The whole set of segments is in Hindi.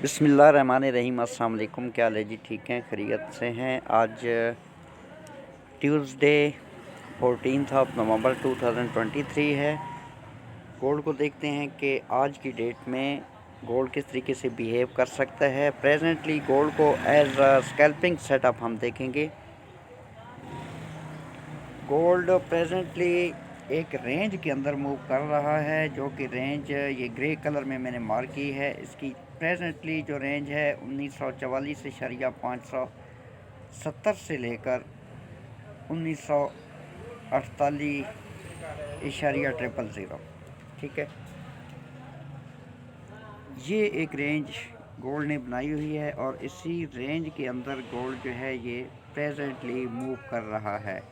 बिस्मिल्लाहिर्रहमानिर्रहीम। अस्सलाम वालेकुम। क्या हाल है जी? ठीक हैं, खैरियत से हैं। आज ट्यूसडे 14 नवंबर 2023 है। गोल्ड को देखते हैं कि आज की डेट में गोल्ड किस तरीके से बिहेव कर सकता है। प्रेजेंटली गोल्ड को एज अ स्कैल्पिंग सेटअप हम देखेंगे। गोल्ड प्रेजेंटली एक रेंज के अंदर मूव कर रहा है, जो कि रेंज ये ग्रे कलर में मैंने मार्क की है। इसकी प्रेजेंटली जो रेंज है 1944.570 से लेकर 1948.000, ठीक है। ये एक रेंज गोल्ड ने बनाई हुई है और इसी रेंज के अंदर गोल्ड जो है ये प्रेजेंटली मूव कर रहा है।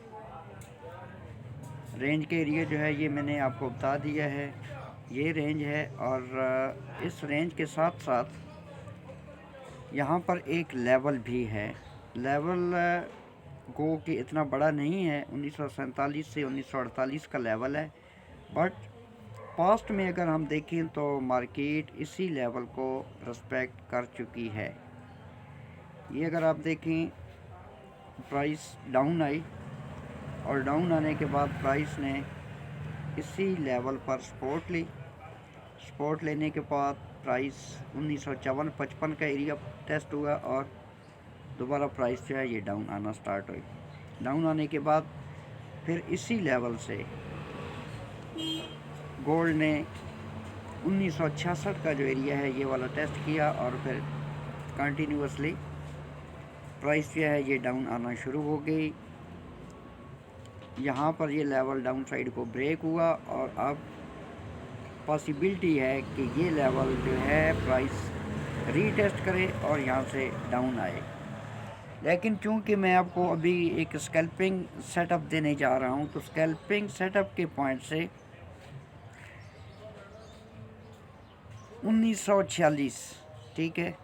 रेंज के एरिया जो है ये मैंने आपको बता दिया है, ये रेंज है। और इस रेंज के साथ साथ यहाँ पर एक लेवल भी है। लेवल गो कि इतना बड़ा नहीं है, 1947 से 1948 का लेवल है। बट पास्ट में अगर हम देखें तो मार्केट इसी लेवल को रिस्पेक्ट कर चुकी है। ये अगर आप देखें, प्राइस डाउन आई और डाउन आने के बाद प्राइस ने इसी लेवल पर सपोर्ट ली। सपोर्ट लेने के बाद प्राइस 1954-55 का एरिया टेस्ट हुआ और दोबारा प्राइस जो है ये डाउन आना स्टार्ट हुई। डाउन आने के बाद फिर इसी लेवल से गोल्ड ने 1966 का जो एरिया है ये वाला टेस्ट किया और फिर कंटिन्यूसली प्राइस जो है ये डाउन आना शुरू हो गई। यहाँ पर ये लेवल डाउन साइड को ब्रेक हुआ और अब पॉसिबिलिटी है कि ये लेवल जो है प्राइस रीटेस्ट करे और यहाँ से डाउन आए। लेकिन चूंकि मैं आपको अभी एक स्कैल्पिंग सेटअप देने जा रहा हूँ, तो स्कैल्पिंग सेटअप के पॉइंट से 1946, ठीक है,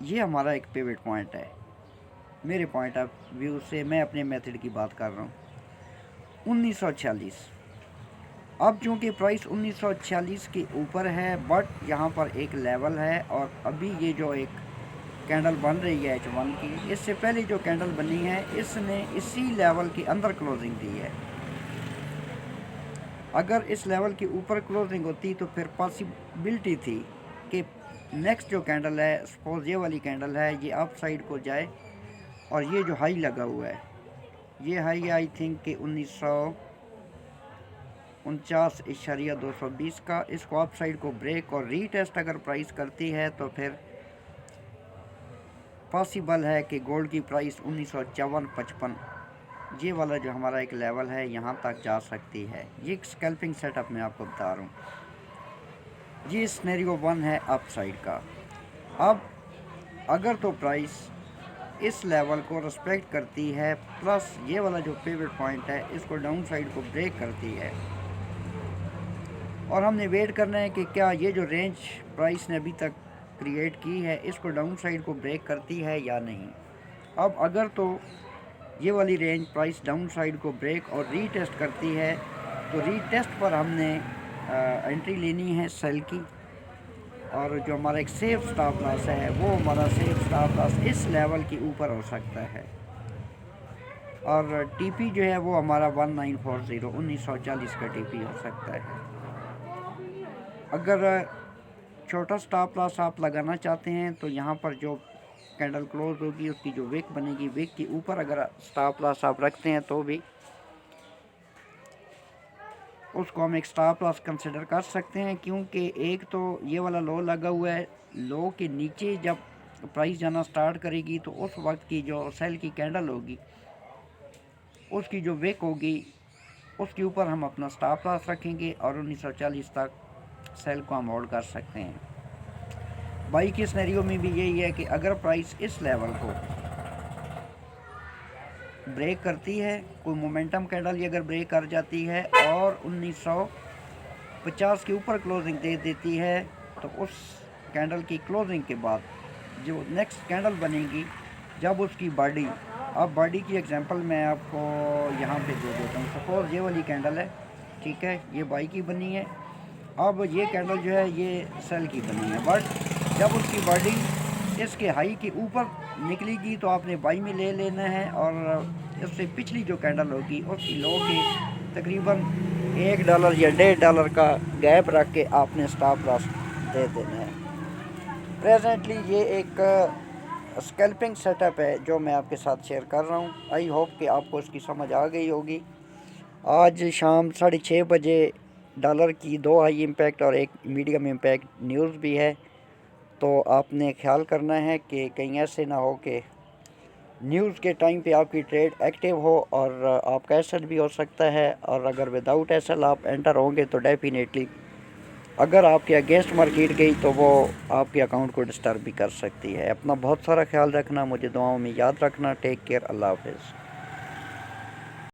ये हमारा एक पिवट पॉइंट है। मेरे पॉइंट ऑफ व्यू से मैं अपने मेथड की बात कर रहा हूँ। 1946, अब चूँकि प्राइस 1946 के ऊपर है, बट यहाँ पर एक लेवल है और अभी ये जो एक कैंडल बन रही है H1 की, इससे पहले जो कैंडल बनी है इसने इसी लेवल के अंदर क्लोजिंग दी है। अगर इस लेवल के ऊपर क्लोजिंग होती तो फिर पॉसिबिलिटी थी कि नेक्स्ट जो कैंडल है, सपोज ये वाली कैंडल है, ये अप साइड को जाए और ये जो हाई लगा हुआ है, ये हाई आई थिंक कि 1949.220 का, इसको अप साइड को ब्रेक और रीटेस्ट अगर प्राइस करती है तो फिर पॉसिबल है कि गोल्ड की प्राइस 1954-55, ये वाला जो हमारा एक लेवल है यहाँ तक जा सकती है। ये स्कैल्पिंग सेटअप मैं आपको बता रहा हूँ। ये सिनेरियो 1 है अप साइड का। अब अगर तो प्राइस इस लेवल को रिस्पेक्ट करती है प्लस ये वाला जो पिवट पॉइंट है इसको डाउन साइड को ब्रेक करती है, और हमने वेट करना है कि क्या ये जो रेंज प्राइस ने अभी तक क्रिएट की है इसको डाउन साइड को ब्रेक करती है या नहीं। अब अगर तो ये वाली रेंज प्राइस डाउन साइड को ब्रेक और रीटेस्ट करती है तो रीटेस्ट पर हमने एंट्री लेनी है सेल की, और जो हमारा एक सेफ स्टॉप लॉस है वो हमारा सेफ स्टॉप लॉस इस लेवल के ऊपर हो सकता है। और टीपी जो है वो हमारा 1940 का टीपी हो सकता है। अगर छोटा स्टॉप लॉस आप लगाना चाहते हैं तो यहाँ पर जो कैंडल क्लोज होगी उसकी जो विक बनेगी, विक के ऊपर अगर स्टॉप लॉस आप रखते हैं तो भी उसको हम एक स्टॉप लॉस कंसिडर कर सकते हैं। क्योंकि एक तो ये वाला लो लगा हुआ है, लो के नीचे जब प्राइस जाना स्टार्ट करेगी तो उस वक्त की जो सेल की कैंडल होगी उसकी जो विक होगी उसके ऊपर हम अपना स्टॉप लॉस रखेंगे और 1940 तक सेल को हम होल्ड कर सकते हैं। बाई के सिनेरियो में भी यही है कि अगर प्राइस इस लेवल को ब्रेक करती है, कोई मोमेंटम कैंडल ये अगर ब्रेक कर जाती है और 1950 के ऊपर क्लोजिंग दे देती है, तो उस कैंडल की क्लोजिंग के बाद जो नेक्स्ट कैंडल बनेगी जब उसकी बॉडी, अब बॉडी की एग्जांपल मैं आपको यहाँ पे दे देता हूँ। सपोज ये वाली कैंडल है, ठीक है, ये बाई की बनी है। अब ये कैंडल जो है ये सेल की बनी है, बट जब उसकी बॉडी इसके हाई के ऊपर निकलेगी तो आपने बाई में ले लेना है, और इससे पिछली जो कैंडल होगी उसकी लो के तकरीबन $1 या $1.5 का गैप रख के आपने स्टॉप लॉस दे देना है। प्रेजेंटली ये एक स्कैल्पिंग सेटअप है जो मैं आपके साथ शेयर कर रहा हूँ। आई होप कि आपको इसकी समझ आ गई होगी। आज शाम 6:30 बजे डॉलर की 2 हाई इम्पैक्ट और 1 मीडियम इम्पैक्ट न्यूज़ भी है, तो आपने ख्याल करना है कि कहीं ऐसे ना हो कि न्यूज़ के टाइम पे आपकी ट्रेड एक्टिव हो और आपका एसएल भी हो सकता है, और अगर विदाउट एसएल आप एंटर होंगे तो डेफिनेटली अगर आपके अगेंस्ट मार्केट गई तो वो आपके अकाउंट को डिस्टर्ब भी कर सकती है। अपना बहुत सारा ख्याल रखना, मुझे दुआओं में याद रखना। टेक केयर, अल्लाह हाफ़िज़।